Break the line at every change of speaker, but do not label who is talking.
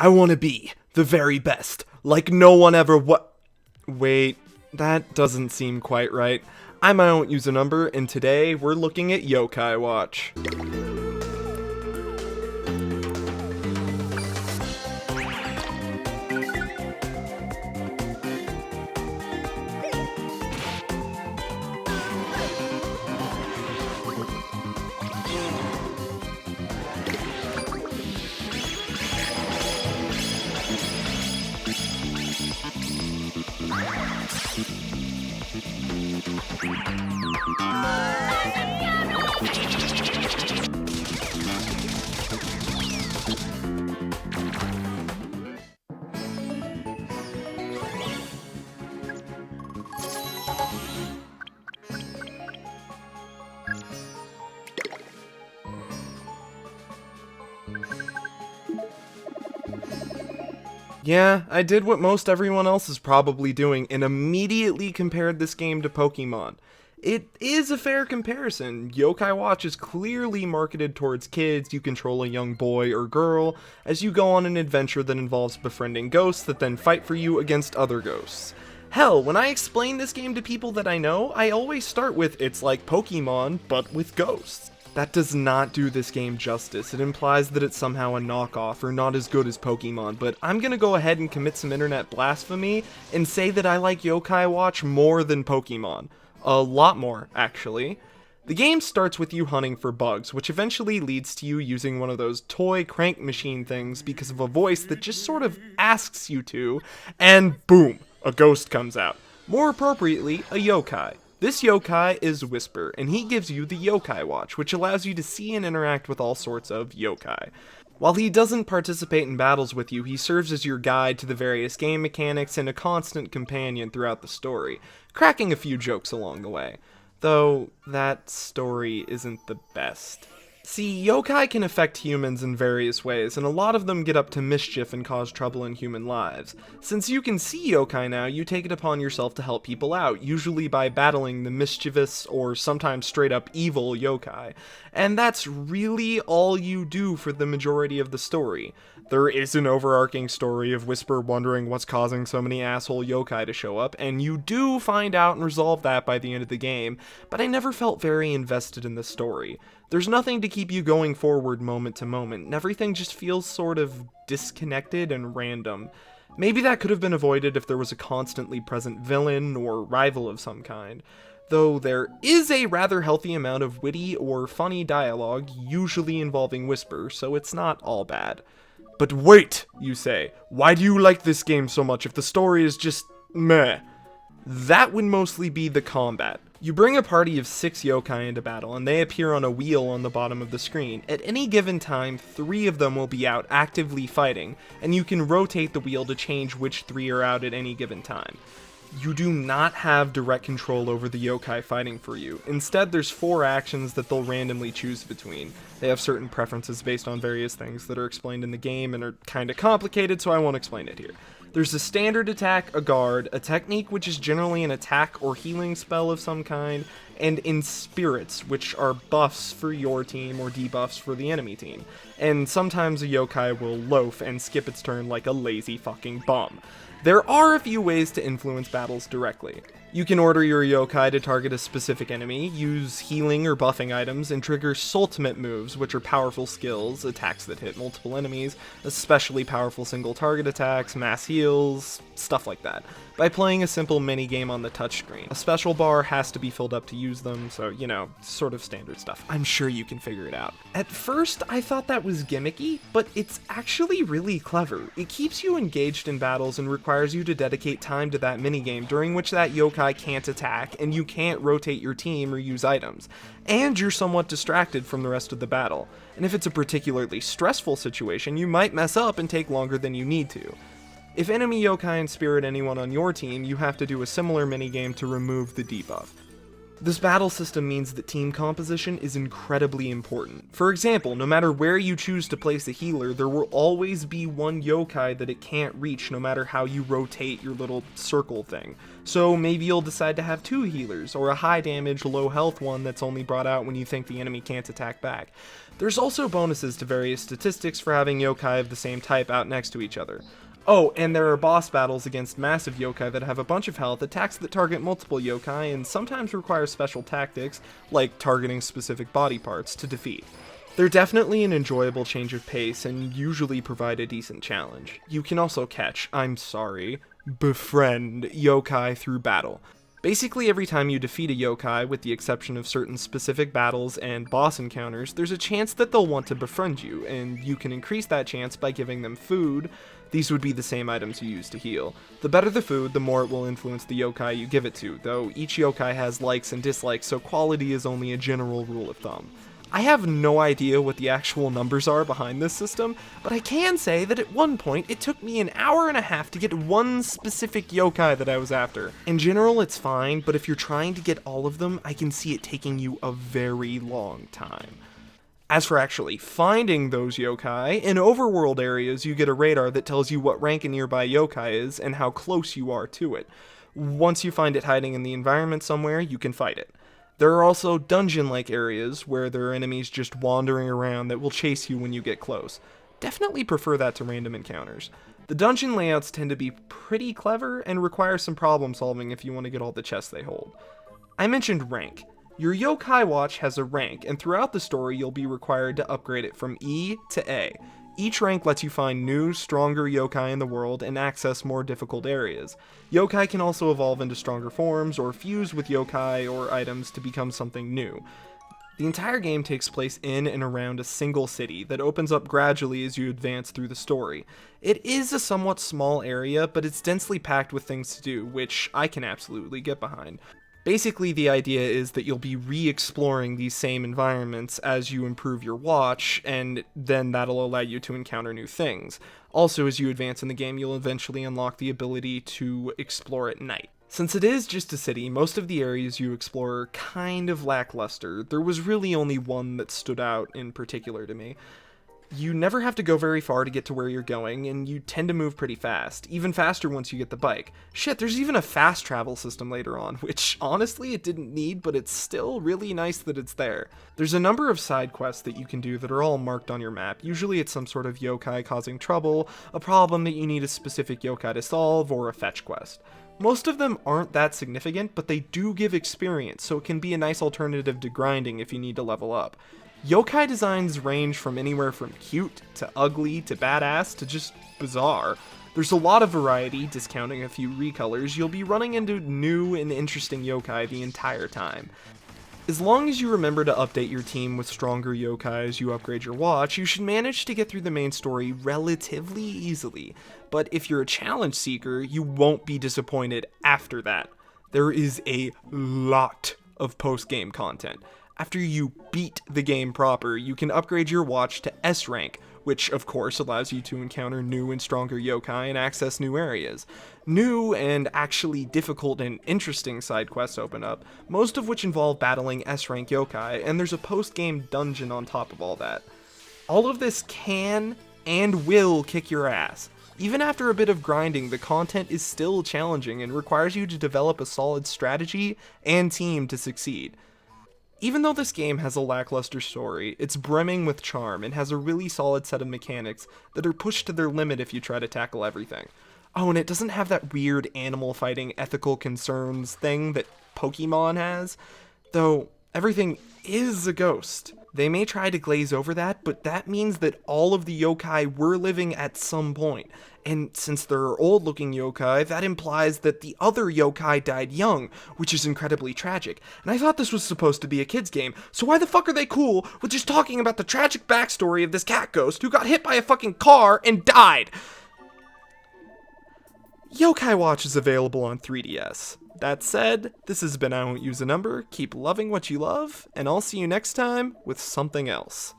I want to be the very best, like no one ever Wait, that doesn't seem quite right. I'm my own user number, and today we're looking at Yokai Watch. Yeah, I did what most everyone else is probably doing and immediately compared this game to Pokemon. It is a fair comparison. Yokai Watch is clearly marketed towards kids. You control a young boy or girl as you go on an adventure that involves befriending ghosts that then fight for you against other ghosts. Hell, when I explain this game to people that I know, I always start with it's like Pokemon, but with ghosts. That does not do this game justice. It implies that it's somehow a knockoff or not as good as Pokemon, but I'm gonna go ahead and commit some internet blasphemy and say that I like Yokai Watch more than Pokemon. A lot more, actually. The game starts with you hunting for bugs, which eventually leads to you using one of those toy crank machine things because of a voice that just sort of asks you to, and boom, a ghost comes out. More appropriately, a yokai. This yokai is Whisper, and he gives you the Yokai Watch, which allows you to see and interact with all sorts of yokai. While he doesn't participate in battles with you, he serves as your guide to the various game mechanics and a constant companion throughout the story, cracking a few jokes along the way. Though, that story isn't the best. See, yokai can affect humans in various ways, and a lot of them get up to mischief and cause trouble in human lives. Since you can see yokai now, you take it upon yourself to help people out, usually by battling the mischievous or sometimes straight up evil yokai. And that's really all you do for the majority of the story. There is an overarching story of Whisper wondering what's causing so many asshole yokai to show up, and you do find out and resolve that by the end of the game, but I never felt very invested in the story. There's nothing to keep you going forward moment to moment, and everything just feels sort of disconnected and random. Maybe that could have been avoided if there was a constantly present villain or rival of some kind. Though there is a rather healthy amount of witty or funny dialogue, usually involving Whisper, so it's not all bad. But wait, you say, why do you like this game so much if the story is just meh? That would mostly be the combat. You bring a party of 6 yokai into battle, and they appear on a wheel on the bottom of the screen. At any given time, 3 of them will be out actively fighting, and you can rotate the wheel to change which 3 are out at any given time. You do not have direct control over the yokai fighting for you. Instead, there's 4 actions that they'll randomly choose between. They have certain preferences based on various things that are explained in the game and are kinda complicated, so I won't explain it here. There's a standard attack, a guard, a technique which is generally an attack or healing spell of some kind, and in spirits, which are buffs for your team or debuffs for the enemy team. And sometimes a yokai will loaf and skip its turn like a lazy fucking bum. There are a few ways to influence battles directly. You can order your yokai to target a specific enemy, use healing or buffing items, and trigger Sultimate moves, which are powerful skills, attacks that hit multiple enemies, especially powerful single target attacks, mass heals, stuff like that, by playing a simple mini-game on the touchscreen. A special bar has to be filled up to use them, so, you know, sort of standard stuff. I'm sure you can figure it out. At first, I thought that was gimmicky, but it's actually really clever. It keeps you engaged in battles and requires you to dedicate time to that minigame, during which that yokai can't attack, and you can't rotate your team or use items. And you're somewhat distracted from the rest of the battle. And if it's a particularly stressful situation, you might mess up and take longer than you need to. If enemy yokai and spirit anyone on your team, you have to do a similar minigame to remove the debuff. This battle system means that team composition is incredibly important. For example, no matter where you choose to place a healer, there will always be one yokai that it can't reach no matter how you rotate your little circle thing. So maybe you'll decide to have 2 healers, or a high damage, low health one that's only brought out when you think the enemy can't attack back. There's also bonuses to various statistics for having yokai of the same type out next to each other. Oh, and there are boss battles against massive yokai that have a bunch of health, attacks that target multiple yokai, and sometimes require special tactics, like targeting specific body parts, to defeat. They're definitely an enjoyable change of pace and usually provide a decent challenge. You can also befriend yokai through battle. Basically, every time you defeat a yokai, with the exception of certain specific battles and boss encounters, there's a chance that they'll want to befriend you, and you can increase that chance by giving them food. These would be the same items you use to heal. The better the food, the more it will influence the yokai you give it to, though each yokai has likes and dislikes, so quality is only a general rule of thumb. I have no idea what the actual numbers are behind this system, but I can say that at one point it took me an hour and a half to get one specific yokai that I was after. In general, it's fine, but if you're trying to get all of them, I can see it taking you a very long time. As for actually finding those yokai, in overworld areas you get a radar that tells you what rank a nearby yokai is and how close you are to it. Once you find it hiding in the environment somewhere, you can fight it. There are also dungeon-like areas where there are enemies just wandering around that will chase you when you get close. Definitely prefer that to random encounters. The dungeon layouts tend to be pretty clever and require some problem solving if you want to get all the chests they hold. I mentioned rank. Your yokai watch has a rank, and throughout the story you'll be required to upgrade it from E to A. Each rank lets you find new, stronger yokai in the world and access more difficult areas. Yokai can also evolve into stronger forms or fuse with yokai or items to become something new. The entire game takes place in and around a single city that opens up gradually as you advance through the story. It is a somewhat small area, but it's densely packed with things to do, which I can absolutely get behind. Basically, the idea is that you'll be re-exploring these same environments as you improve your watch, and then that'll allow you to encounter new things. Also, as you advance in the game, you'll eventually unlock the ability to explore at night. Since it is just a city, most of the areas you explore are kind of lackluster. There was really only one that stood out in particular to me. You never have to go very far to get to where you're going, and you tend to move pretty fast, even faster once you get the bike. Shit, there's even a fast travel system later on, which honestly it didn't need, but it's still really nice that it's there. There's a number of side quests that you can do that are all marked on your map. Usually it's some sort of yokai causing trouble, a problem that you need a specific yokai to solve, or a fetch quest. Most of them aren't that significant, but they do give experience, so it can be a nice alternative to grinding if you need to level up. Yokai designs range from anywhere from cute, to ugly, to badass, to just bizarre. There's a lot of variety, discounting a few recolors. You'll be running into new and interesting yokai the entire time. As long as you remember to update your team with stronger yokai as you upgrade your watch, you should manage to get through the main story relatively easily. But if you're a challenge seeker, you won't be disappointed after that. There is a lot of post-game content. After you beat the game proper, you can upgrade your watch to S rank, which of course allows you to encounter new and stronger yokai and access new areas. New and actually difficult and interesting side quests open up, most of which involve battling S rank yokai, and there's a post-game dungeon on top of all that. All of this can and will kick your ass. Even after a bit of grinding, the content is still challenging and requires you to develop a solid strategy and team to succeed. Even though this game has a lackluster story, it's brimming with charm and has a really solid set of mechanics that are pushed to their limit if you try to tackle everything. Oh, and it doesn't have that weird animal fighting ethical concerns thing that Pokemon has, though everything is a ghost. They may try to glaze over that, but that means that all of the yokai were living at some point. And since they're old-looking yokai, that implies that the other yokai died young, which is incredibly tragic. And I thought this was supposed to be a kid's game, so why the fuck are they cool with just talking about the tragic backstory of this cat ghost who got hit by a fucking car and died? Yokai Watch is available on 3DS. That said, this has been I Won't Use a Number. Keep loving what you love, and I'll see you next time with something else.